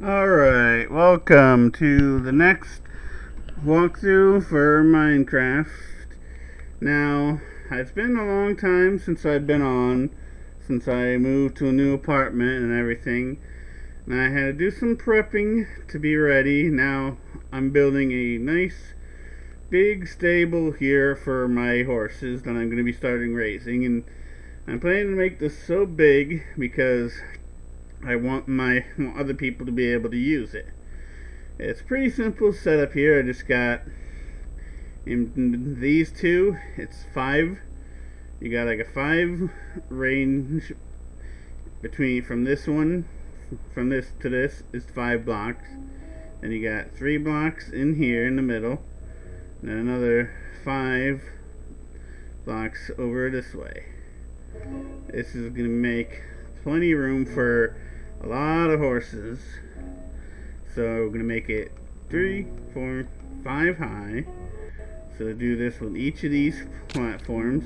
Alright, welcome to the next walkthrough for Minecraft. Now, it's been a long time since I've been on, since I moved to a new apartment and everything. And I had to do some prepping to be ready. Now, I'm building a nice big stable here for my horses that I'm going to be starting raising. And I'm planning to make this so big because I want other people to be able to use it. It's pretty simple setup here. I just got in these two. It's 5. You got like a 5 range between from this to this is 5 blocks. Then you got 3 blocks in here in the middle. And another 5 blocks over this way. This is gonna make plenty of room for a lot of horses. So we're going to make it 3, 4, 5 high. So do this with each of these platforms.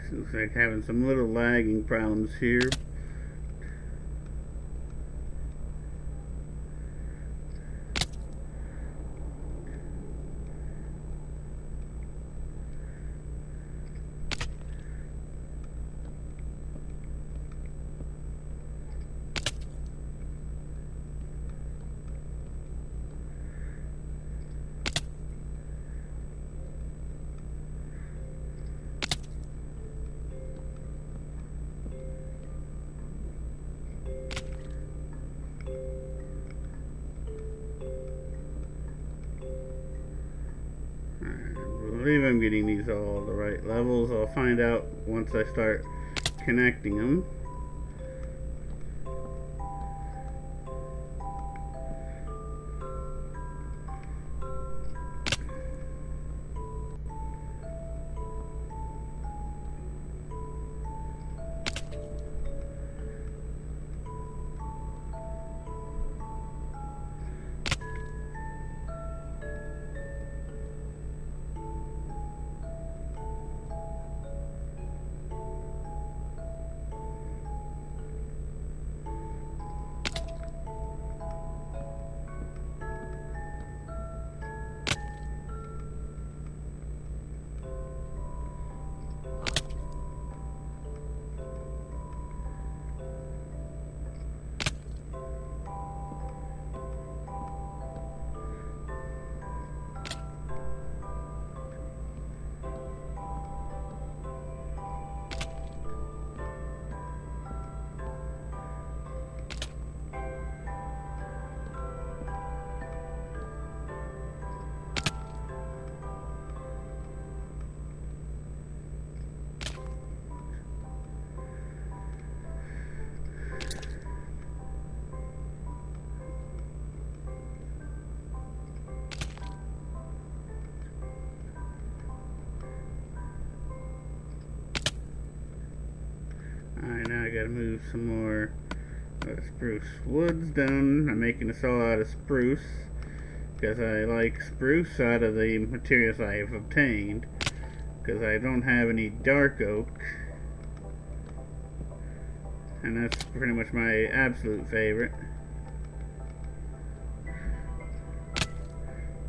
Looks like having some little lagging problems here. I believe I'm getting these all the right levels. I'll find out once I start connecting them. Alright, now I gotta move some more spruce woods down. I'm making this all out of spruce because I like spruce out of the materials I have obtained, because I don't have any dark oak, and that's pretty much my absolute favorite.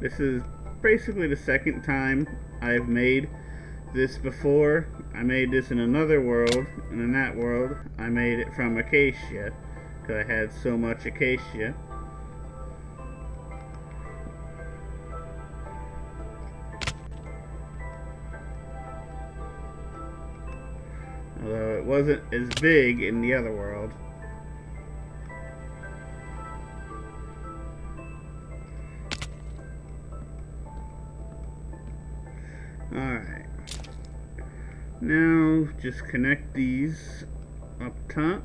This is basically the second time I've made this before. I made this in another world, and in that world I made it from acacia because I had so much acacia. although it wasn't as big in the other world. Alright. Now just connect these up top.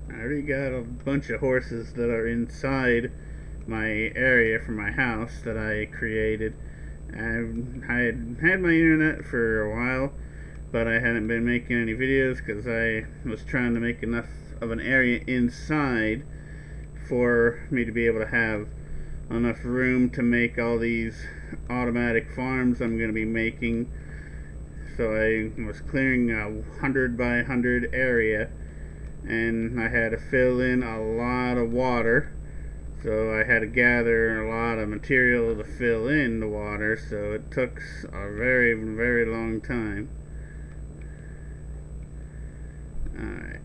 I already got a bunch of horses that are inside my area for my house that I created. I had my internet for a while, but I hadn't been making any videos because I was trying to make enough of an area inside for me to be able to have enough room to make all these automatic farms I'm going to be making. So I was clearing a 100 by 100 area, and I had to fill in a lot of water, so I had to gather a lot of material to fill in the water, so it took a very, very long time. Alright.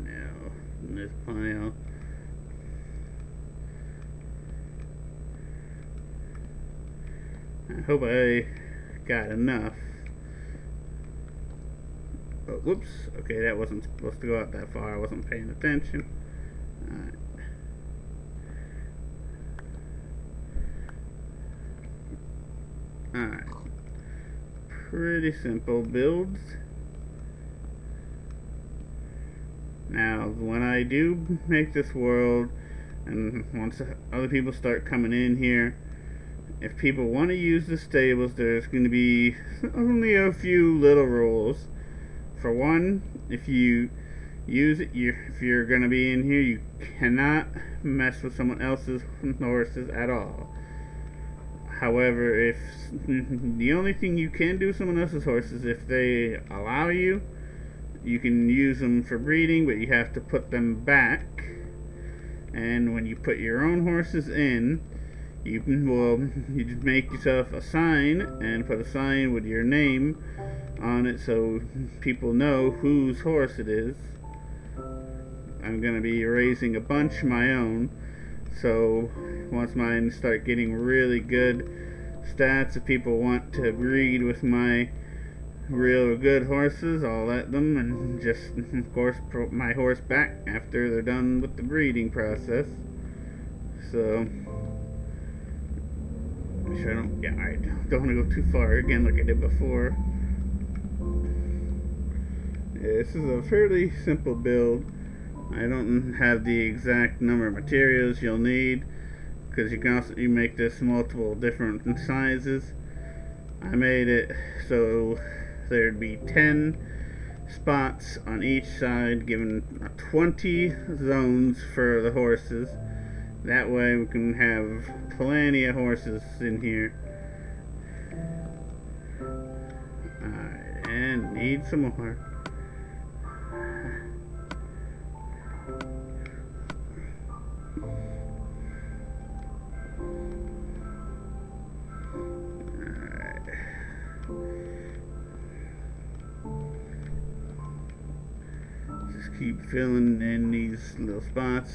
Now, in this pile, I hope I got enough. Oh, whoops. Okay, that wasn't supposed to go out that far. I wasn't paying attention. Alright. Pretty simple builds. Now, when I do make this world, and once other people start coming in here, if people want to use the stables, there's going to be only a few little rules. For one, if you use it, if you're going to be in here, you cannot mess with someone else's horses at all. However, if the only thing you can do with someone else's horses, if they allow you, you can use them for breeding, but you have to put them back. And when you put your own horses in, you just make yourself a sign and put a sign with your name on it so people know whose horse it is. I'm going to be raising a bunch of my own, so once mine start getting really good stats, if people want to breed with my real good horses, I'll let them, and just of course put my horse back after they're done with the breeding process. So make sure I don't want to go too far again like I did before. Yeah, this is a fairly simple build. I don't have the exact number of materials you'll need, because you can also make this multiple different sizes. I made it so there'd be 10 spots on each side, given 20 zones for the horses. That way we can have plenty of horses in here. And need some more. Just keep filling in these little spots.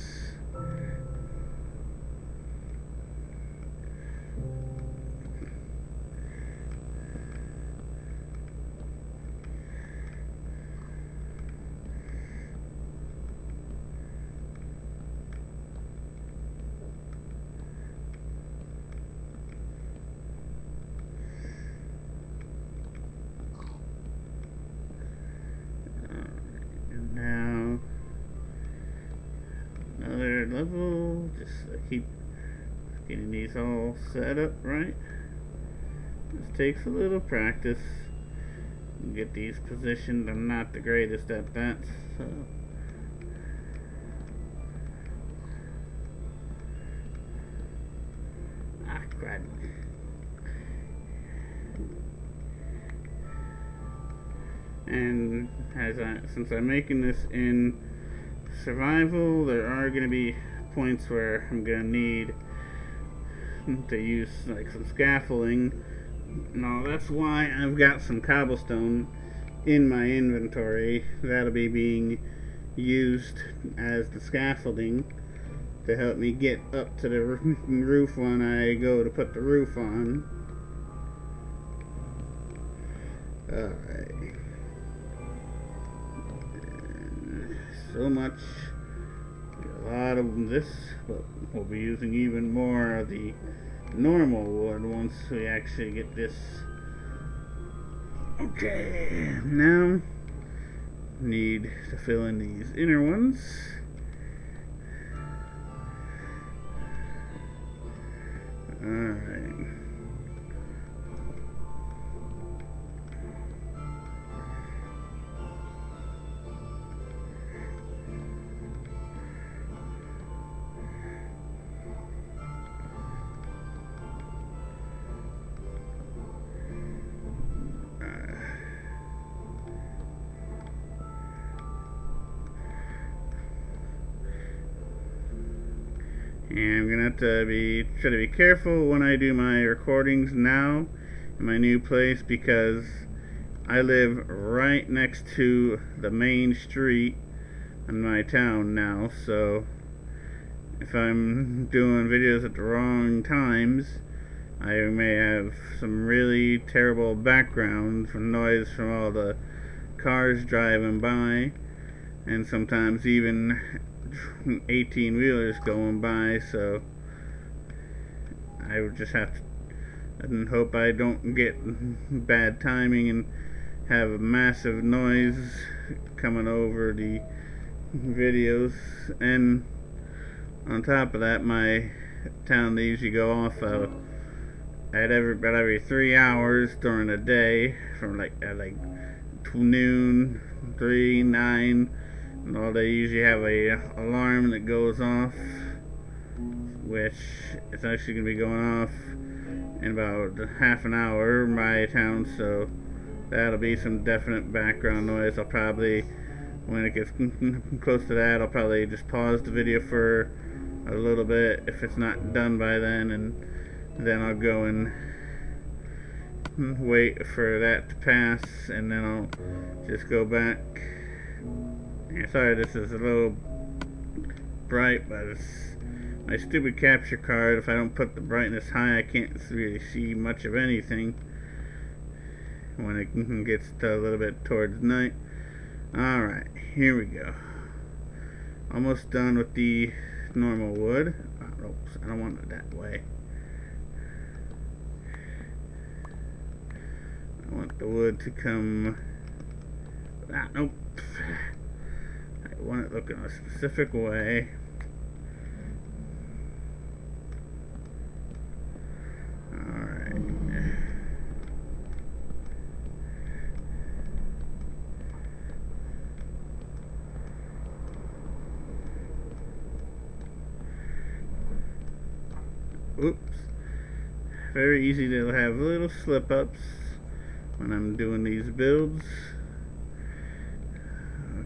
Now another level, just keep getting these all set up right. This takes a little practice. Get these positioned. I'm not the greatest at that, so crap. And since I'm making this in survival, there are going to be points where I'm going to need to use like some scaffolding. No, that's why I've got some cobblestone in my inventory. That'll be being used as the scaffolding to help me get up to the roof when I go to put the roof on. Alright. So much. A lot of this, but we'll be using even more of the normal wood once we actually get this. Okay, now need to fill in these inner ones. Alright. And I'm gonna have to try to be careful when I do my recordings now in my new place, because I live right next to the main street in my town now. So if I'm doing videos at the wrong times, I may have some really terrible background noise from all the cars driving by, and sometimes even 18-wheelers going by. So I would just have to and hope I don't get bad timing and have a massive noise coming over the videos. And on top of that, my town, they usually go off at about every 3 hours during the day, from at noon, 3, 9. Well, they usually have a alarm that goes off, which is actually going to be going off in about half an hour in my town, so that'll be some definite background noise. I'll probably, when it gets close to that, I'll probably just pause the video for a little bit if it's not done by then, and then I'll go and wait for that to pass, and then I'll just go back. Sorry, this is a little bright, but it's my stupid capture card. If I don't put the brightness high, I can't really see much of anything when it gets to a little bit towards night. Alright, here we go. Almost done with the normal wood. Oh, oops, I don't want it that way. I want the wood to come... nope. I want it looking a specific way. Alright. Oops. Very easy to have little slip-ups when I'm doing these builds.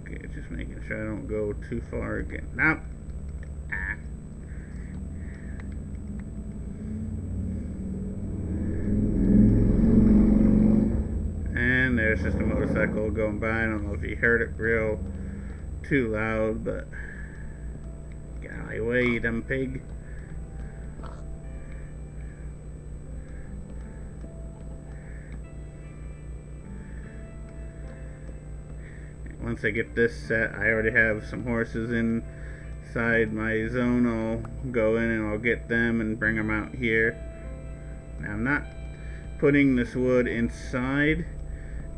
Okay, just making sure I don't go too far again. Nope. And there's just a motorcycle going by. I don't know if you heard it real too loud, but get out of my way, you dumb pig. Once I get this set, I already have some horses inside my zone. I'll go in and I'll get them and bring them out here. Now, I'm not putting this wood inside,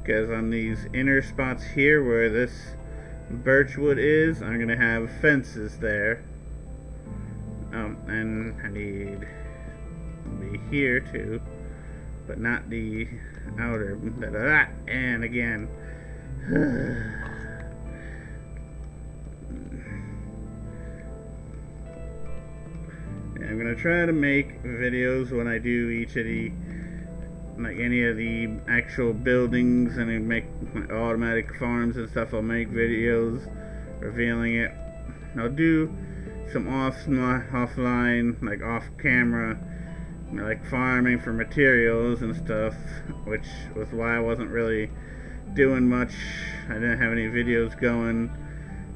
because on these inner spots here where this birch wood is, I'm going to have fences there. And I need to be here too, but not the outer. And again. I'm gonna try to make videos when I do each of the, like any of the actual buildings, and I make my automatic farms and stuff. I'll make videos revealing it. I'll do some offline, like off camera like farming for materials and stuff, which was why I wasn't really doing much. I didn't have any videos going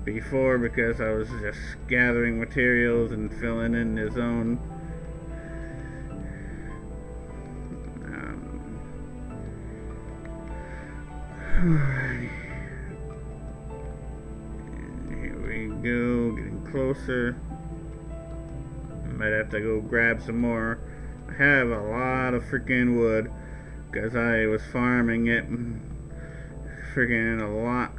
before because I was just gathering materials and filling in the zone. Alrighty. Here we go, getting closer. Might have to go grab some more. I have a lot of freaking wood because I was farming it freaking a lot.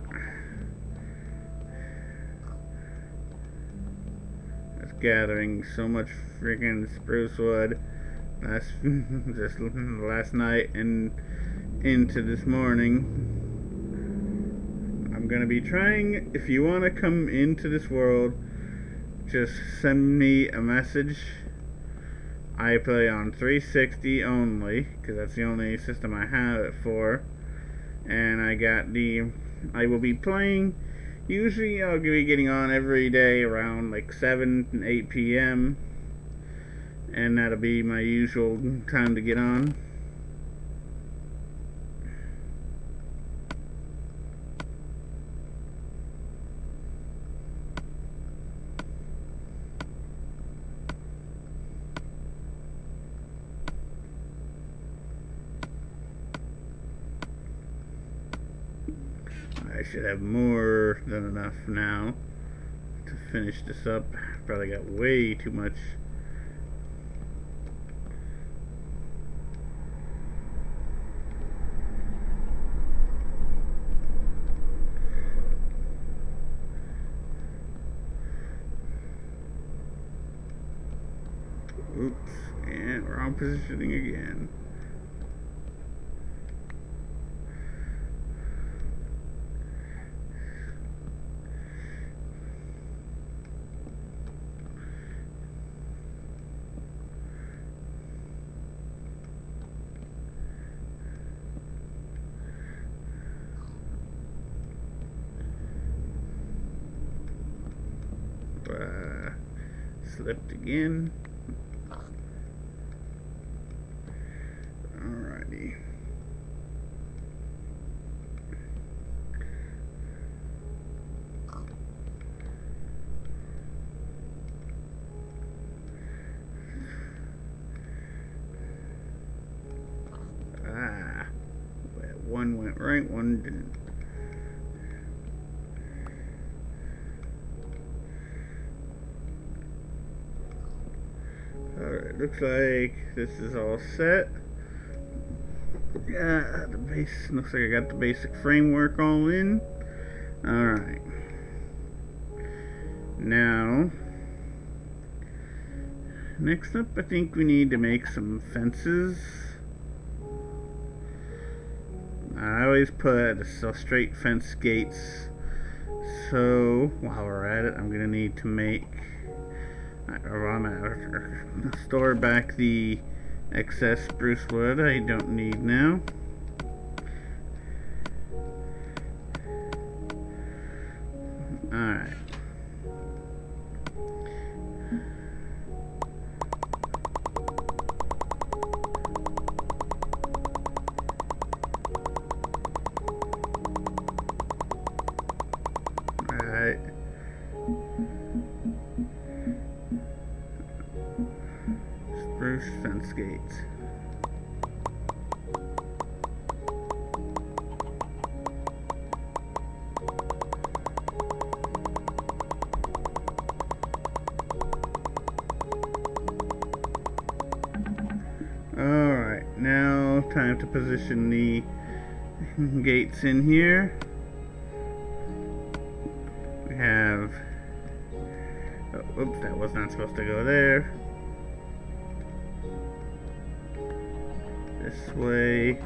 I was gathering so much freaking spruce wood just last night and into this morning. I'm gonna be trying, if you want to come into this world, just send me a message. I play on 360 only because that's the only system I have it for, and I will be playing, usually I'll be getting on every day around like 7 and 8 p.m. and that'll be my usual time to get on. I should have more than enough now to finish this up. Probably got way too much. Oops, and wrong positioning again. Slipped again. Alrighty. One went right, one didn't. Alright, looks like this is all set. Yeah, the base looks like I got the basic framework all in. Alright. Now, next up I think we need to make some fences. I always put straight fence gates. So while we're at it, I'm gonna need to make store back the excess spruce wood I don't need now. Alright. Alright. Spruce fence gates. Alright, now time to position the gates in here. We have, oops, that was not supposed to go there. This way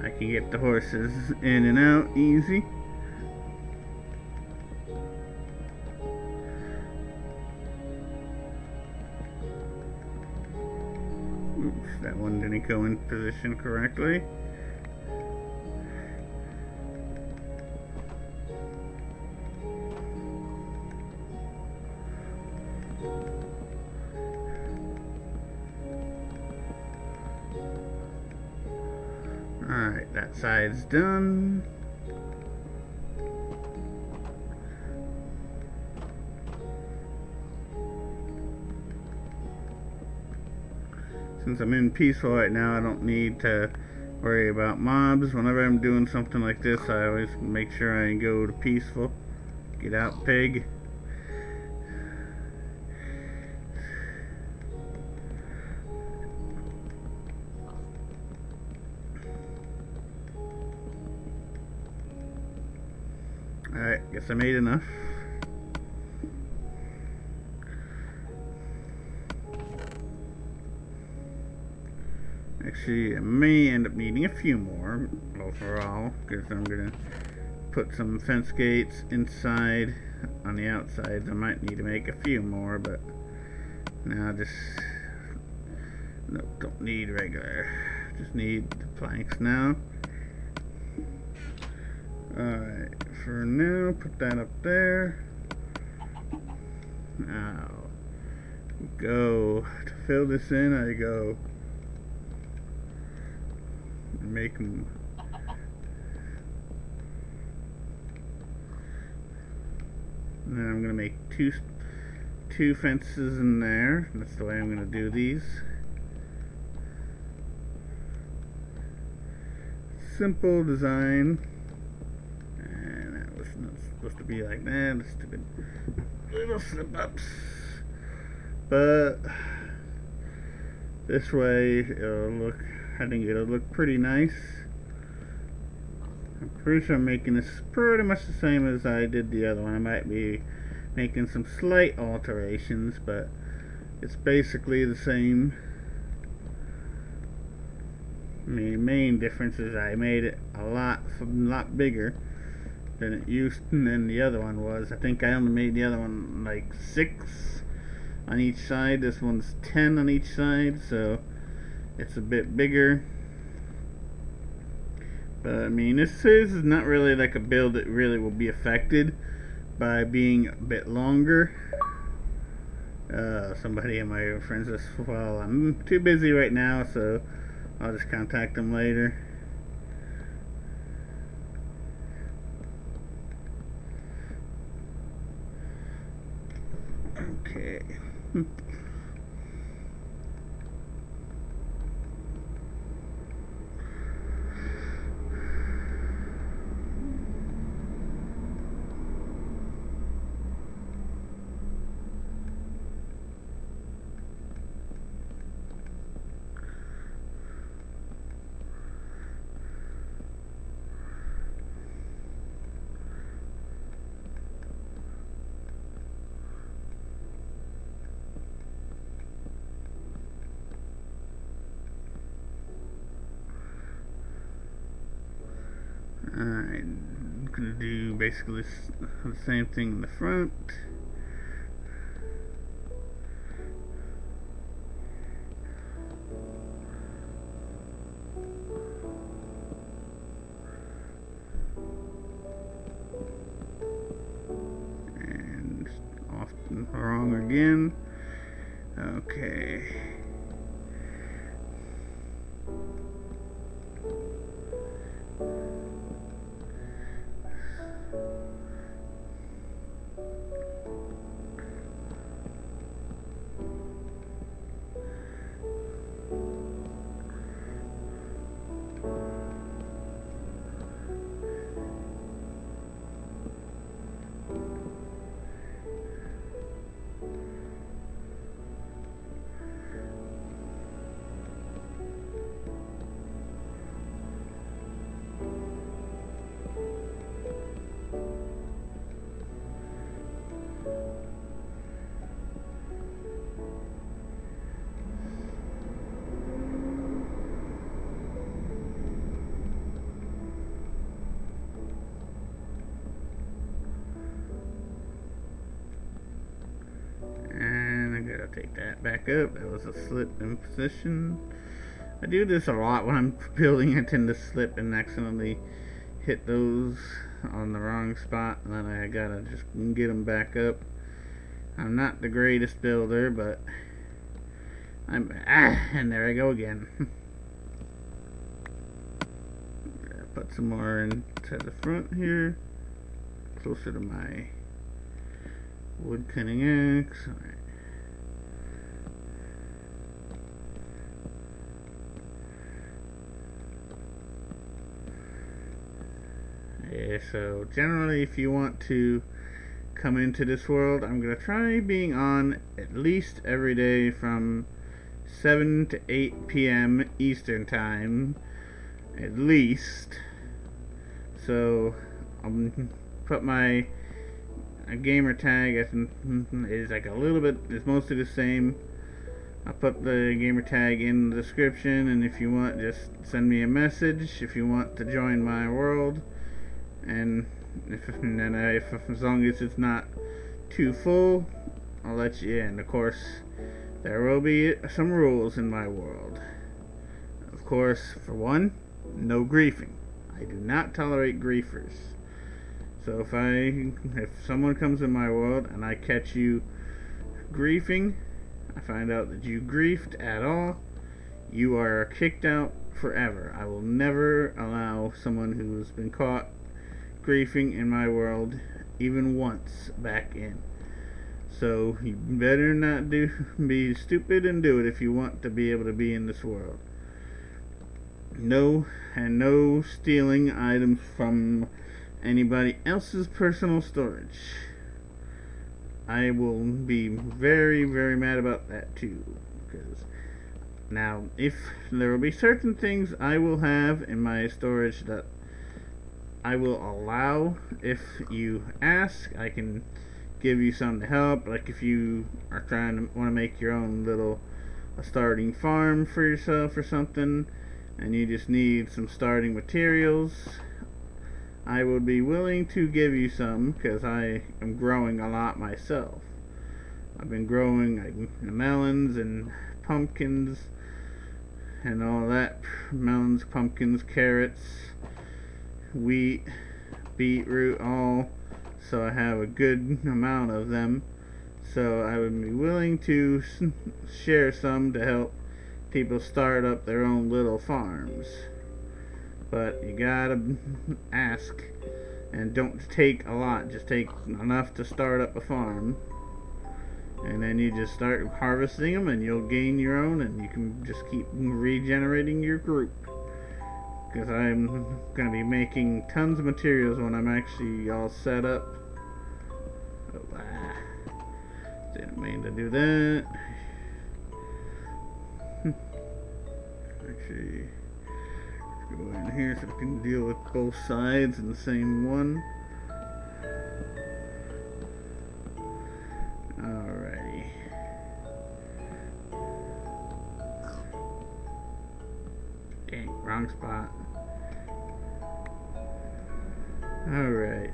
I can get the horses in and out easy. Oops, that one didn't go in position correctly. Alright, that side's done. Since I'm in peaceful right now, I don't need to worry about mobs. Whenever I'm doing something like this, I always make sure I go to peaceful. Get out, pig. Alright, guess I made enough. Actually, I may end up needing a few more overall, because I'm going to put some fence gates inside on the outsides. I might need to make a few more, but now just nope, don't need regular. Just need the planks now. Alright, for now, put that up there. Now, go to fill this in. I go make them. And then I'm gonna make two fences in there. That's the way I'm gonna do these. Simple design. And that was not supposed to be like that. Stupid little slip ups. But this way it'll look, I think it'll look pretty nice. I'm pretty sure I'm making this pretty much the same as I did the other one. I might be making some slight alterations, but it's basically the same. I mean, the main difference is I made it a lot bigger than it used than the other one was. I think I only made the other one like 6 on each side. This one's 10 on each side, so it's a bit bigger. But I mean, this is not really like a build that really will be affected by being a bit longer. Somebody in my friends list, well, I'm too busy right now, so I'll just contact them later. Okay. I'm gonna do basically the same thing in the front. And off wrong again. Okay. Take that back up. That was a slip in position. I do this a lot when I'm building. I tend to slip and accidentally hit those on the wrong spot, and then I gotta just get them back up. I'm not the greatest builder, but and there I go again. put some more into the front here, closer to my wood cutting axe. Alright. Yeah, so generally if you want to come into this world, I'm going to try being on at least every day from 7 to 8 p.m. Eastern Time, at least. So I'll put my gamer tag is like a little bit, it's mostly the same. I'll put the gamer tag in the description, and if you want, just send me a message if you want to join my world. And if as long as it's not too full, I'll let you in. Of course, there will be some rules in my world. Of course, for one, no griefing. I do not tolerate griefers. So if someone comes in my world and I catch you griefing, I find out that you griefed at all, you are kicked out forever. I will never allow someone who's been caught griefing in my world even once back in. So you better not be stupid and do it if you want to be able to be in this world. No stealing items from anybody else's personal storage. I will be very, very mad about that too. Because now, if there will be certain things I will have in my storage that I will allow if you ask. I can give you some to help, like if you are want to make your own little starting farm for yourself or something, and you just need some starting materials. I would be willing to give you some, because I am growing a lot myself. I've been growing like melons and pumpkins and all that. Melons, pumpkins, carrots, wheat, beetroot, all. So I have a good amount of them. So I would be willing to share some to help people start up their own little farms. But you gotta ask, and don't take a lot, just take enough to start up a farm, and then you just start harvesting them, and you'll gain your own, and you can just keep regenerating your group. Because I'm gonna be making tons of materials when I'm actually all set up. Didn't mean to do that. Actually, go in here so I can deal with both sides in the same one. Alrighty. Dang, wrong spot. Alright.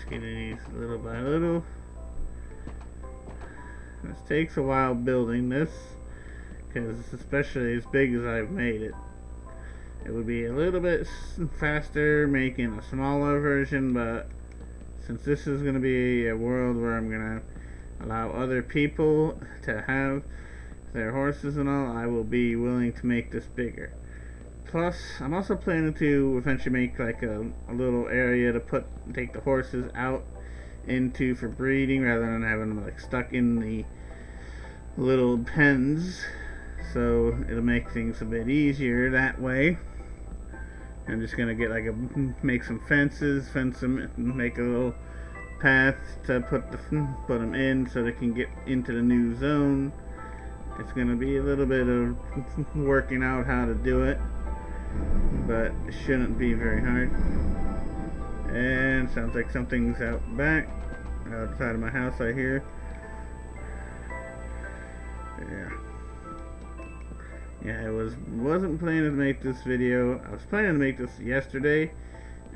Getting these little by little. This takes a while building this, because especially as big as I've made it, it would be a little bit faster making a smaller version, but since this is going to be a world where I'm going to allow other people to have their horses and all, I will be willing to make this bigger. Plus, I'm also planning to eventually make like a little area to take the horses out into for breeding, rather than having them like stuck in the little pens. So it'll make things a bit easier that way. I'm just gonna get make some fences, fence them, and make a little path to put them in so they can get into the new zone. It's gonna be a little bit of working out how to do it, but it shouldn't be very hard. And sounds like something's out back, outside of my house, I hear. Yeah. Yeah, wasn't planning to make this video. I was planning to make this yesterday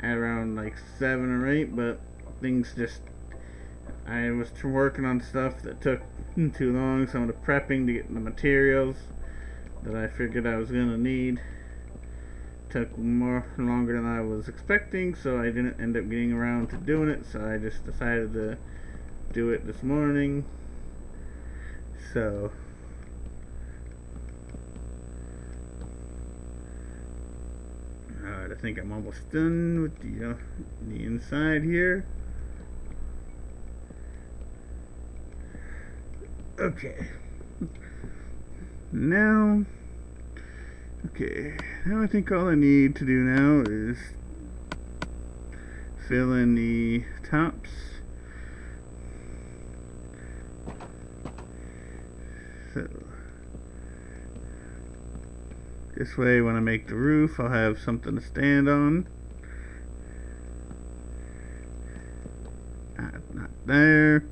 at around like 7 or 8, but things just, I was working on stuff that took too long. Some of the prepping to get the materials that I figured I was gonna need took longer than I was expecting, so I didn't end up getting around to doing it. So I just decided to do it this morning. So alright, I think I'm almost done with the inside here. Okay. Now I think all I need to do now is fill in the tops. So this way when I make the roof, I'll have something to stand on. Not there.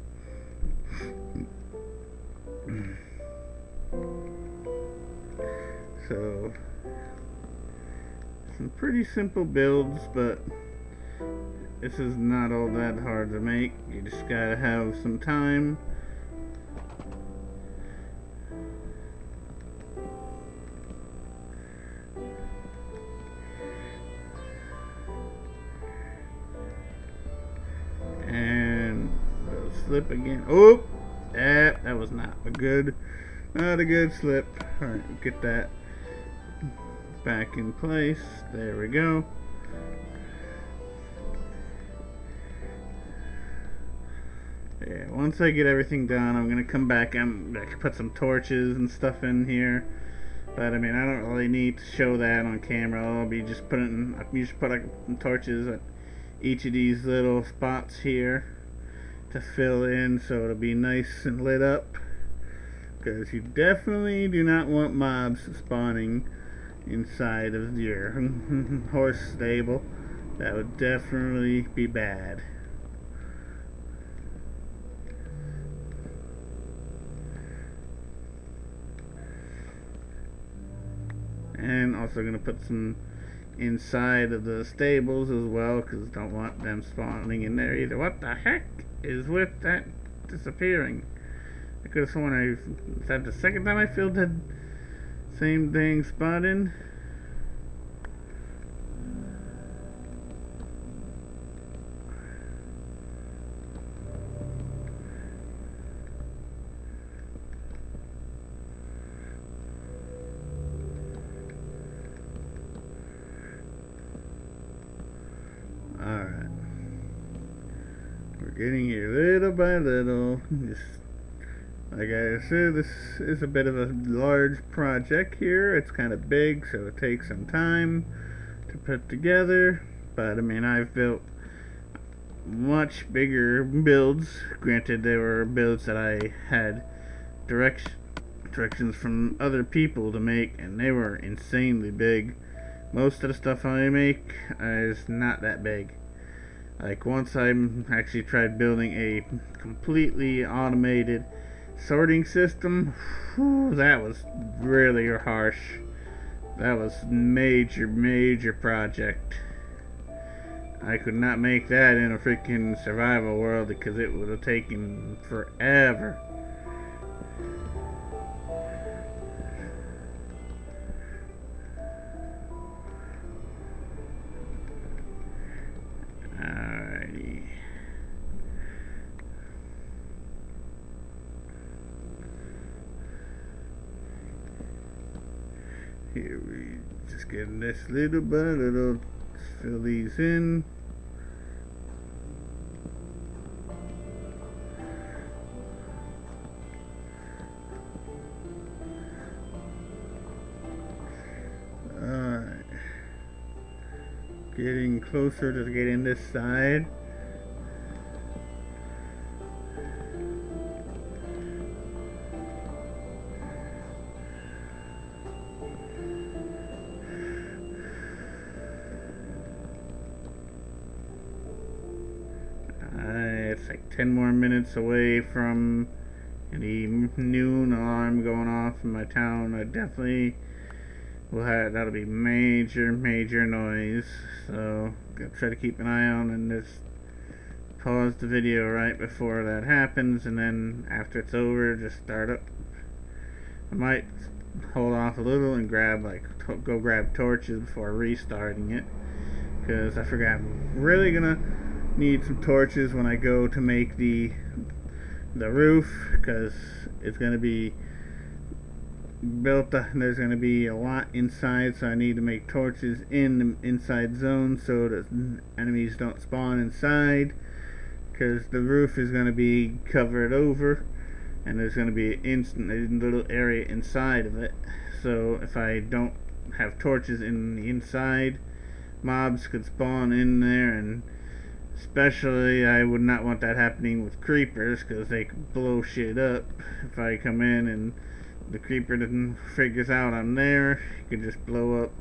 So some pretty simple builds, but this is not all that hard to make. You just gotta have some time. And slip again. Oh, that was not a good slip. Alright, get that back in place. There we go. Yeah, once I get everything done, I'm gonna come back and put some torches and stuff in here. But I mean, I don't really need to show that on camera. I'll be just putting, I just put like torches at each of these little spots here to fill in, so it'll be nice and lit up. Because you definitely do not want mobs spawning inside of your horse stable. That would definitely be bad. And also going to put some inside of the stables as well, because don't want them spawning in there either. What the heck is with that disappearing? I could have sworn is that the second time I filled that same thing spotted? Alright. We're getting here little by little. Just like I said, this is a bit of a large project here. It's kind of big, so it takes some time to put together. But I mean, I've built much bigger builds. Granted, they were builds that I had directions from other people to make, and they were insanely big. Most of the stuff I make is not that big. Like once I actually tried building a completely automated sorting system, whew, that was really harsh. That was major project. I could not make that in a freaking survival world because it would have taken forever. Alrighty. Here we just getting this little by little. Fill these in. Alright. Getting closer to getting this side. It's like 10 more minutes away from any noon alarm going off in my town, I definitely will have, that'll be major noise. So gotta try to keep an eye on and just pause the video right before that happens, and then after it's over, just start up. I might hold off a little and go grab torches before restarting it, because I forgot I'm really gonna need some torches when I go to make the roof, because it's gonna be built. There's gonna be a lot inside, so I need to make torches in the inside zone so that enemies don't spawn inside, because the roof is gonna be covered over and there's going to be a little area inside of it. So if I don't have torches in the inside, mobs could spawn in there, and especially I would not want that happening with creepers, because they could blow shit up. If I come in and the creeper figures out I'm there, he could just blow up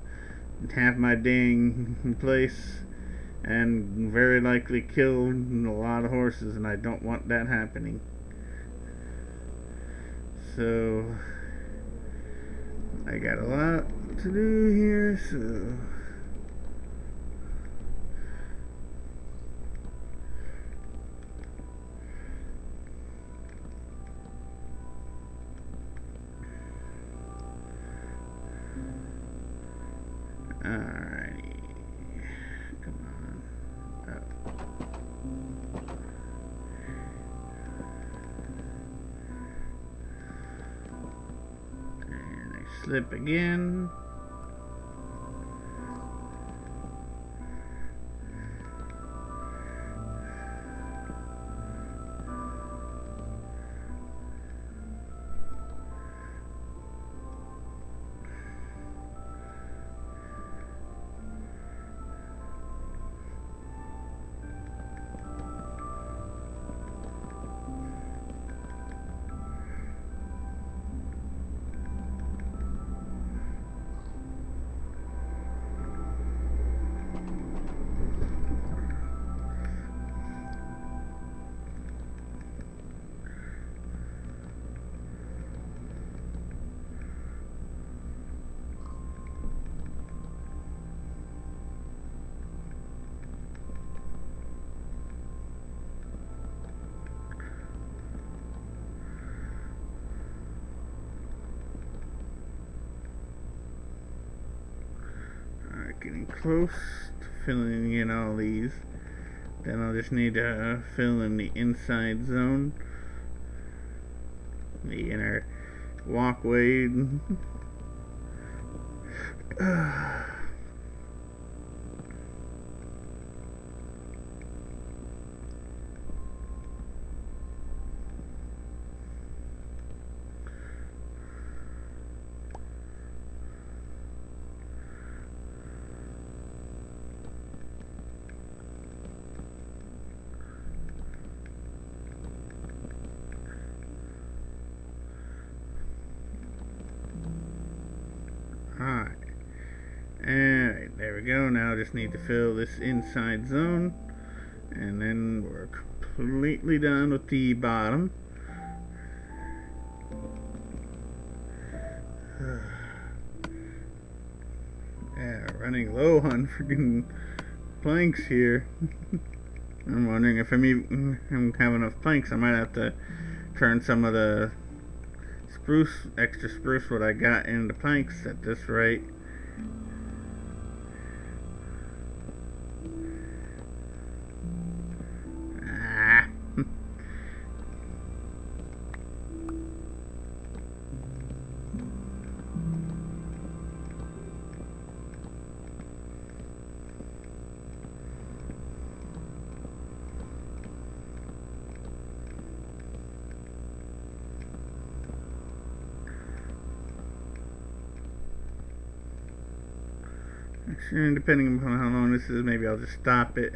half my dang place and very likely kill a lot of horses, and I don't want that happening. So I got a lot to do here, so alrighty, come on up. Slip again. Getting close to filling in all these. Then I'll just need to fill in the inside zone, the inner walkway. Alright, there we go. Now I just need to fill this inside zone, and then we're completely done with the bottom. Yeah, running low on freaking planks here. I'm wondering if I'm have enough planks. I might have to turn some of the extra spruce what I got into planks at this rate. Actually, depending upon how long this is, maybe I'll just stop the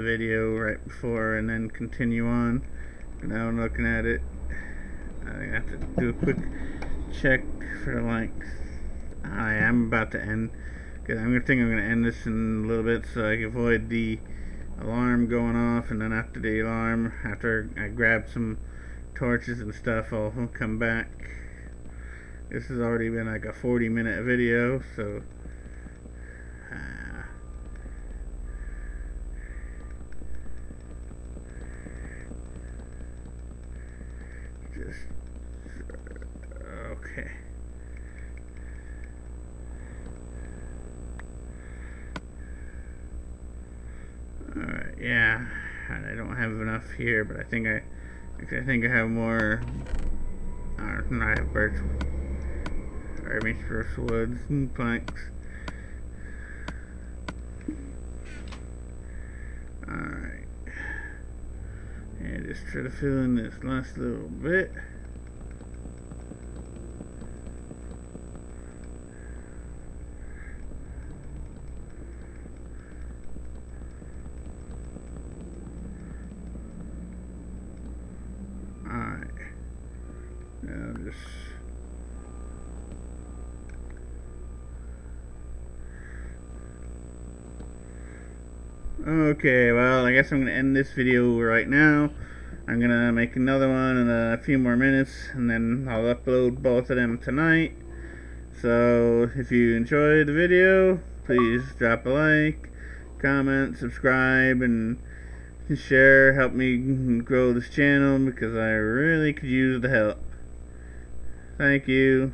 video right before and then continue on. Now I'm looking at it, I have to do a quick check for length. I am about to end, because I'm gonna end this in a little bit so I can avoid the alarm going off, and then after the alarm, after I grab some torches and stuff, I'll come back. This has already been like a 40-minute video, so just okay. Alright, yeah, I don't have enough here, but I think I have more. I have birch, army spruce woods and planks. Alright, and just try to fill in this last little bit. Alright, now just okay, well, I guess I'm gonna end this video right now. I'm gonna make another one in a few more minutes, and then I'll upload both of them tonight. So if you enjoyed the video, please drop a like, comment, subscribe, and share. Help me grow this channel because I really could use the help. Thank you.